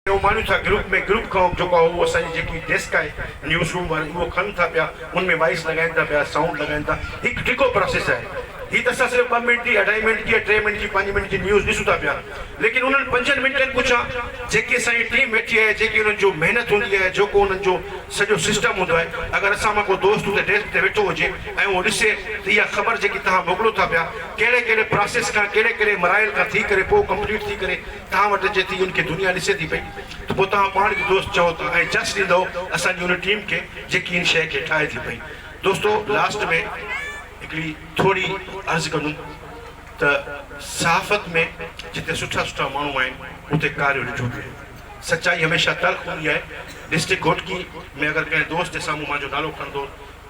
माण्हू था ग्रुप खां जेको आहे उहो असांजी जेकी डेस्क आहे न्यूज़ रूम वारी उहो खनि था पिया, उनमें वॉइस लॻाइनि था पिया, साउंड लॻाइनि था। हिकु टिको प्रोसेस आहे। हीअ त असां सिर्फ़ु 2 मिंट जी 2.5 मिंट जी 3 मिंट जी 5 मिंट जी न्यूज़ ॾिसूं था पिया, लेकिन उन्हनि 5 मिंटनि पुछां जेकी असांजी टीम वेठी आहे, जेकी उन्हनि जो महिनत हूंदी आहे, जेको उन्हनि जो सॼो सिस्टम हूंदो आहे, अगरि असां मां को दोस्त हुते डेस्क ते वेठो हुजे ऐं उहो ॾिसे त इहा ख़बर जेकी तव्हां मोकिलियो था पिया कहिड़े कहिड़े प्रोसेस खां कहिड़े मराइल खां थी करे पोइ कंप्लीट थी करे तव्हां वटि अचे थी, उनखे दुनिया ॾिसे थी पई, त पोइ तव्हां पाण बि दोस्त चओ था ऐं जस ॾींदो असांजी उन टीम खे जेकी इन शइ खे ठाहे थी पई। दोस्तो, लास्ट में हिकिड़ी थोरी अर्ज़ु कंदुमि त सहाफ़त में जिते सुठा सुठा माण्हू आहिनि उते कार्य ॾिठो पिए। सचाई हमेशह तल्ख़ हूंदी आहे। डिस्ट्रिक्ट घोटकी में अगरि कंहिं दोस्त जे साम्हूं मुंहिंजो नालो खणंदो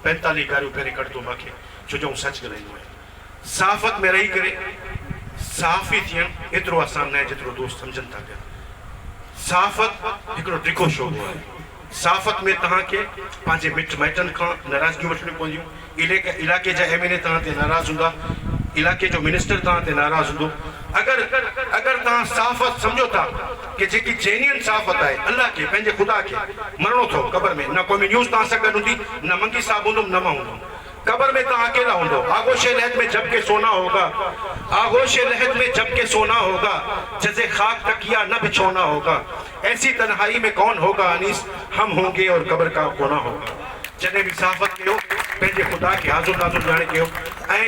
45 गारियूं पहिरीं कढंदो मूंखे, छो जो सच ॻाल्हाईंदो आहियां। सहाफ़त में रही करे सहाफ़ी थियणु एतिरो आसान न आहे जेतिरो दोस्त सम्झनि था पिया। सहाफ़त हिकिड़ो टिको शोबो आहे। सहाफ़त में तव्हांखे पंहिंजे मिट माइटनि खां नाराज़गियूं वठणियूं पवंदियूं। इलाइक़े जा MLA तव्हां ते नाराज़ हूंदा, इलाइक़े जो मिनिस्टर तव्हां ते नाराज़ हूंदो। अगरि तव्हां सहाफ़त सम्झो था कि जेकी जेन्युइन सहाफ़त आहे, अल्लाह खे, पंहिंजे ख़ुदा खे मरणो अथव क़बर में, न कोई न्यूज़ तव्हां सां गॾु हूंदी, न मंगी साहब हूंदुमि, न मां हूंदुमि। कब्र में तव्हां अकेला हूंदो। आगोश लहद में जब के सोना होगा, आगोश लहद में जब के सोना होगा, जैसे खाक तकिया न बिछोना होगा, ऐसी तन्हाई में कौन होगा अनीस, हम होंगे और कब्र का कोना होगा। जॾहिं बि सहाफ़त कयो पंहिंजे ख़ुदा खे हाज़ुर नाज़ुर ॼाणे कयो ऐं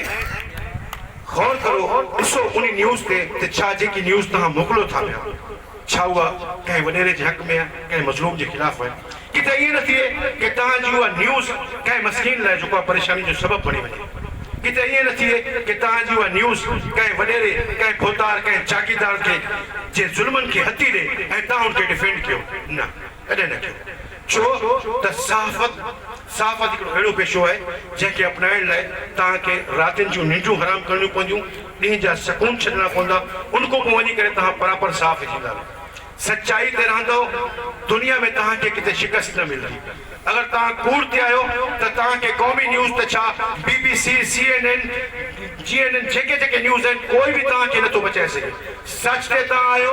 गौर करो, ॾिसो उन न्यूज़ ते छा जेकी न्यूज़ तव्हां मोकिलियो था पिया, छा उहा कंहिं वॾेरे जे हक़ में आहे, कंहिं मज़लूम जे ख़िलाफ़ आहे। किथे ईअं न थिए कि तव्हांजी उहा न्यूज़ कंहिं मस्कीन लाइ जेको आहे परेशानी जो सबबु बणी वञे। किथे ईअं न थिए कि तव्हांजी उहा न्यूज़ कंहिं वॾेरे, कंहिं खोतार, कंहिं जागीरदार खे जे ज़ुल्मनि खे हथी ॾे ऐं तव्हां उनखे डिफेंड कयो। न, कॾहिं न कयो। छो त सहाफ़त हिकिड़ो अहिड़ो पेशो आहे जंहिंखे अपनाइण लाइ तव्हांखे रातिनि जूं निंडूं हराम करणियूं पवंदियूं, ॾींहं जा सकून छॾणा पवंदा, उनको पोइ वञी करे तव्हां बराबरि साफ़ थींदा। सचाई ते रहंदो, दुनिया में तव्हांखे किथे शिकस्त न मिलंदी। अगरि तव्हां कूड़ ते आहियो त तव्हांखे क़ौमी न्यूज़ त छा BBC, CNN, GNN जेके न्यूज़ आहिनि, कोई बि तव्हांखे नथो बचाए सघे। सच ते तव्हां आहियो,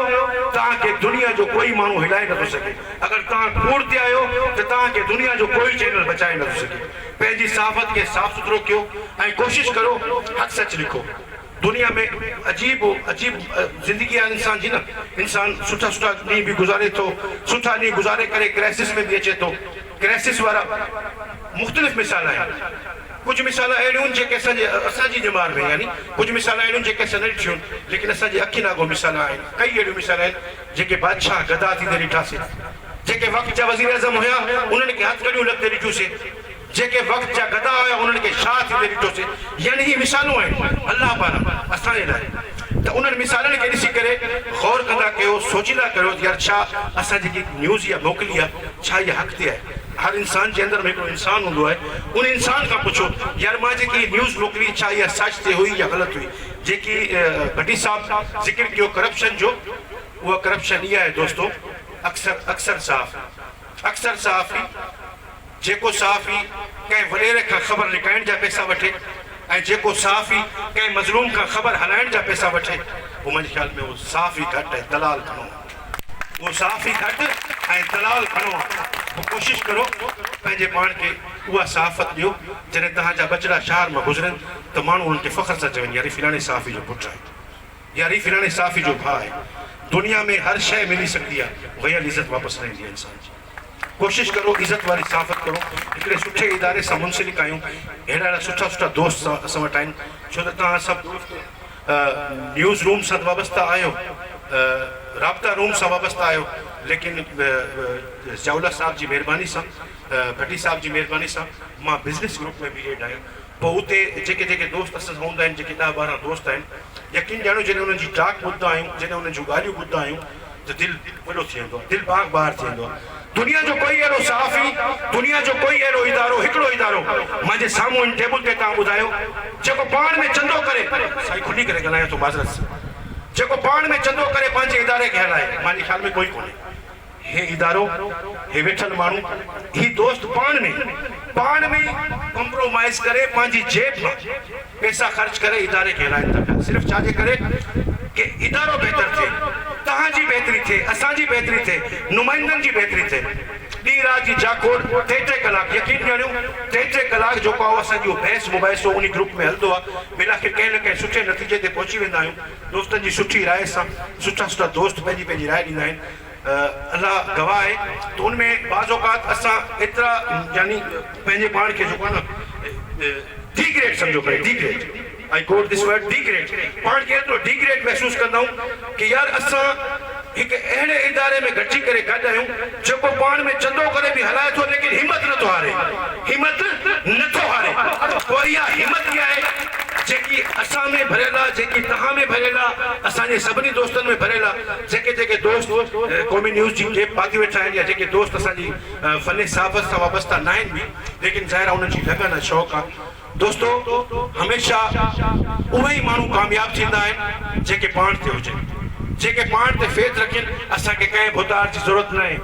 तव्हांखे दुनिया जो कोई माण्हू हिलाए नथो सघे। अगरि तव्हां कूड़ ते आहियो त तव्हांखे दुनिया जो कोई चैनल बचाए नथो सघे। पंहिंजी सहाफ़त खे साफ़ सुथरो कयो ऐं कोशिशि करो हक़ सच लिखो। दुनिया में अजीब ज़िंदगी आहे इंसान जी न। इंसान सुठा ॾींहं बि गुज़ारे थो, सुठा ॾींहं गुज़ारे करे क्राइसिस में बि अचे थो। क्राइसिस वारा मुख़्तलिफ़ मिसाल आहिनि। कुझु मिसाल अहिड़ियूं आहिनि जेके असांजी दिमाग़ में, यानी कुझु मिसाल अहिड़ियूं जेके असां न ॾिठियूं, लेकिन असांजे अखियुनि आॻो मिसाल आहिनि। कई अहिड़ियूं मिसाल आहिनि जेके बादशाह गदा थींदे ॾिठासीं, जेके वक़्त जा वज़ीर आज़म हुया उन्हनि खे हथकड़ियूं लॻंदे ॾिठोसीं, जेके वक़्त जा गदा हुया उन्हनि खे शाह थींदे ॾिठोसीं। यानी हीअ मिसालूं आहिनि अल्लाह पारां असांजे लाइ। त उन्हनि मिसालनि खे ॾिसी करे गौर कंदा कयो, सोचींदा कयो यार छा असां जेकी न्यूज़ इहा मोकिली आहे, छा इहा हक़ ते आहे। हर इंसान जे अंदरि में हिकिड़ो इंसान हूंदो आहे, उन इंसान खां पुछो यार मां जेकी न्यूज़ मोकिली छा इहा सच ते हुई या ग़लति हुई। जेकी भट्टी साहब ज़िक्र कयो करप्शन जो, उहा करप्शन इहा आहे दोस्तो, अक्सर सहाफ़ी जेको सहाफ़ी कंहिं वॾेरे खां ख़बर लिकाइण जा पैसा वठे ऐं जेको सहाफ़ी कंहिं मज़लूम खां ख़बर हलाइण जा पैसा वठे, उहो मुंहिंजे ख़्याल में उहो सहाफ़ी घटि ऐं दलाल घणो। उहो सहाफ़ी घटि ऐं दलाल घणो। पोइ कोशिशि करो पंहिंजे पाण खे उहा सहाफ़त ॾियो जॾहिं तव्हांजा बचड़ा शहर मां गुज़रनि त माण्हू उन्हनि खे फ़ख़्र सां चवनि यार फिलाणे सहाफ़ी जो पुटु आहे, यार फिलाणे सहाफ़ी जो भाउ आहे। दुनिया में हर शइ मिली सघंदी आहे, वयल इज़त वापसि न ईंदी आहे इंसान जी। कोशिशि करो इज़त वारी सहाफ़त करो, हिकिड़े सुठे इदारे सां मुंसलिक आहियूं, अहिड़ा सुठा दोस्त असां वटि आहिनि। छो त तव्हां सभु न्यूज़ रूम सां वाबस्ता आहियो, राब्ता रूम सां वाबस्ता आहियो, लेकिन जाउला साहब जी महिरबानी सां, भट्टी साहब जी महिरबानी सां मां बिज़नेस ग्रुप में बि हेड आहियां। पोइ उते जेके दोस्त असां हूंदा आहिनि, जेके 10-12 दोस्त आहिनि, यकीन ॼाणो जॾहिं उन्हनि जी टाक ॿुधंदा आहियूं, जॾहिं उन्हनि जूं ॻाल्हियूं ॿुधंदा आहियूं त दिलि वॾो थी वेंदो आहे, दिलि बाग बार थी वेंदो आहे। दुनिया जो कोई अहिड़ो सहाफ़ी, दुनिया जो कोई अहिड़ो इदारो, हिकिड़ो इदारो मुंहिंजे साम्हूं इन टेबल ते तव्हां ॿुधायो जेको पाण में चंदो करे, साईं खुली करे ॻाल्हायां थो माज़रत सां, जेको पाण में चंदो करे पंहिंजे इदारे खे हलाए, मुंहिंजे ख़्याल में कोई कोन्हे। हे इदारो, हे वेठल माण्हू, ही दोस्त पाण में कॉम्प्रोमाइज़ करे पंहिंजी जेब में पैसा ख़र्च करे इदारे खे हलाइनि था पिया, सिर्फ़ु छाजे करे कि इदारो बहितर थिए। तव्हांजी बहितरी थिए, असांजी बहितरी थिए, नुमाइंदनि जी बहितरी थिए। ॾींहुं राति जी जाखोड़ 3 कलाक यकीन ॼाणियो 3 कलाक जेको आहे असांजो बहस मुबाहिसो उन ग्रुप में हलंदो आहे। बिलाखिर कंहिं न कंहिं सुठे नतीजे ते पहुची वेंदा आहियूं दोस्तनि जी सुठी राय सां। सुठा दोस्त पंहिंजी पंहिंजी राय ॾींदा आहिनि। अल्लाह गवाह आहे त उनमें बाज़ औक़ात असां एतिरा यानी पंहिंजे पाण खे जेको आहे न डिग्रेड सम्झो करे, degrade I quote this word degrade, पाण खे एतिरो डिग्रेड महसूस कंदा आहियूं कि यार असां हिकु अहिड़े इदारे में गॾिजी करे गॾु आहियूं जेको पाण में चंदो करे बि हलाए थो लेकिन हिमत नथो हारे, हिमत नथो हारे। पोइ इहा हिमत इहा आहे जेकी असां में भरियल आहे, जेकी तव्हां में भरियल आहे, असांजे सभिनी दोस्तनि में भरियल आहे। जेके दोस्त क़ौमी न्यूज़ जी टेप पाती वेठा आहिनि या जेके दोस्त असांजी फ़न सहाफ़त सां वाबस्ता न आहिनि बि लेकिन ज़ाहिर आहे उन्हनि जी लगन आहे, शौक़ु आहे। दोस्तो हमेशह उहे ई माण्हू कामयाबु थींदा आहिनि जेके पाण ते हुजनि, जेके पाण ते फेथ रखनि। असांखे कंहिं भुतार जी ज़रूरत न आहे,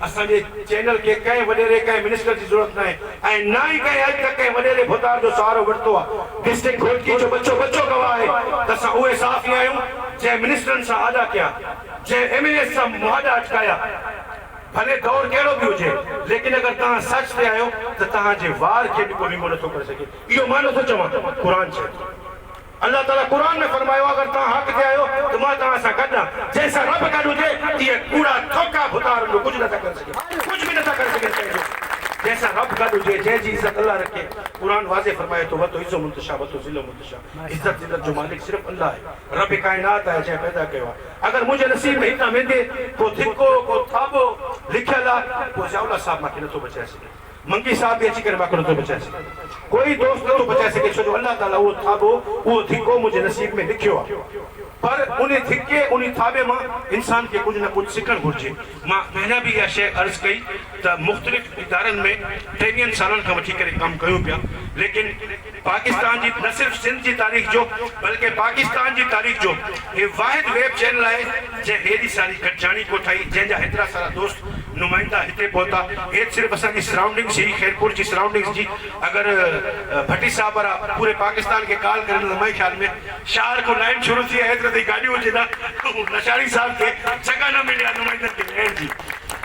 असांजे चैनल खे कंहिं वॾेरे कंहिं मिनिस्टर जी ज़रूरत न आहे ऐं न ई कंहिं अॼु तक कंहिं वॾेरे भुतार जो सहारो वरितो आहे। डिस्ट्रिक्ट घोटकी जो बच्चो गवाह आहे त असां उहे साफ़ी आहियूं जंहिं मिनिस्टरनि सां आॾा कया, जंहिं MLA सां मुआदा अटकाया, भले दौर कहिड़ो बि हुजे लेकिन अगरि तव्हां सच ते आहियो त तव्हांजे वार खे बि को वीमो नथो करे सघे। इहो मां नथो चवां, क़ुर चए थो। अल्लाह ताला क़ुर में फरमायो अगरि तव्हां हक़ ते आहियो त मां तव्हां सां गॾु आहियां। जंहिंसां रब गॾु हुजे इहे कूड़ा थोका भुतार कुझु नथा करे सघे, कुझु बि नथा करे सघे कंहिंजो। जैसा रब गॾु हुजे, जंहिंजी इज़त अल्लाह रखे। क़ुर वाज़े फरमाए थो वतो इज़्ज़ो मुंतशा वतो ज़िल्लो मुंतशा, इज़त ज़िल्लत जो मालिक सिर्फ़ु अल्लाह आहे, रब काइनात आहे जंहिं पैदा कयो आहे। अगरि मुंहिंजे नसीब में हितां वेंदे को धिको को थाबो लिखियलु आहे पोइ ज़ाउला साहब मूंखे नथो बचाए सघे, मंगी साहब बि अची करे मूंखे नथो बचाए सघे, कोई दोस्त नथो बचाए सघे छो जो अल्लाह ताला उहो थाबो उहो धिको मुंहिंजे नसीब में लिखियो आहे। पर उन धिके उन थाबे मां इंसान खे कुझु न कुझु सिखणु घुरिजे। मां पहिरियां बि इहा शइ अर्ज़ु कई त मुख़्तलिफ़ इदारनि में 30 सालनि खां वठी करे कमु कयूं पिया लेकिन पाकिस्तान जी न सिर्फ़ु सिंध जी तारीख़ जो बल्कि पाकिस्तान जी तारीख़ जो हे वाहिद वेब चैनल आहे जंहिं हेॾी सारी गॾिजाणी कोठाई, जंहिंजा हेतिरा सारा दोस्त नुमाइंदा हिते पहुता। हे सिर्फ़ु असांजी सराउंडिंग्स ही खैरपुर जी सराउंडिंग्स जी अगरि भट्टी साहब वारा पूरे पाकिस्तान खे कॉल करण त मुंहिंजे ख़्याल में शहर को लाइन शुरू थी आहे एतिरे ताईं गाॾियूं हुजे न नशारी साहब खे जॻह न मिली आहे नुमाइंदनि खे वेहण जी।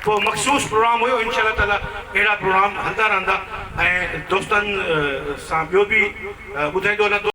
पोइ मख़सूस प्रोग्राम हुयो, इंशा ताला अहिड़ा प्रोग्राम हलंदा रहंदा ऐं दोस्तनि सां ॿियो बि ॿुधाईंदो रहंदो।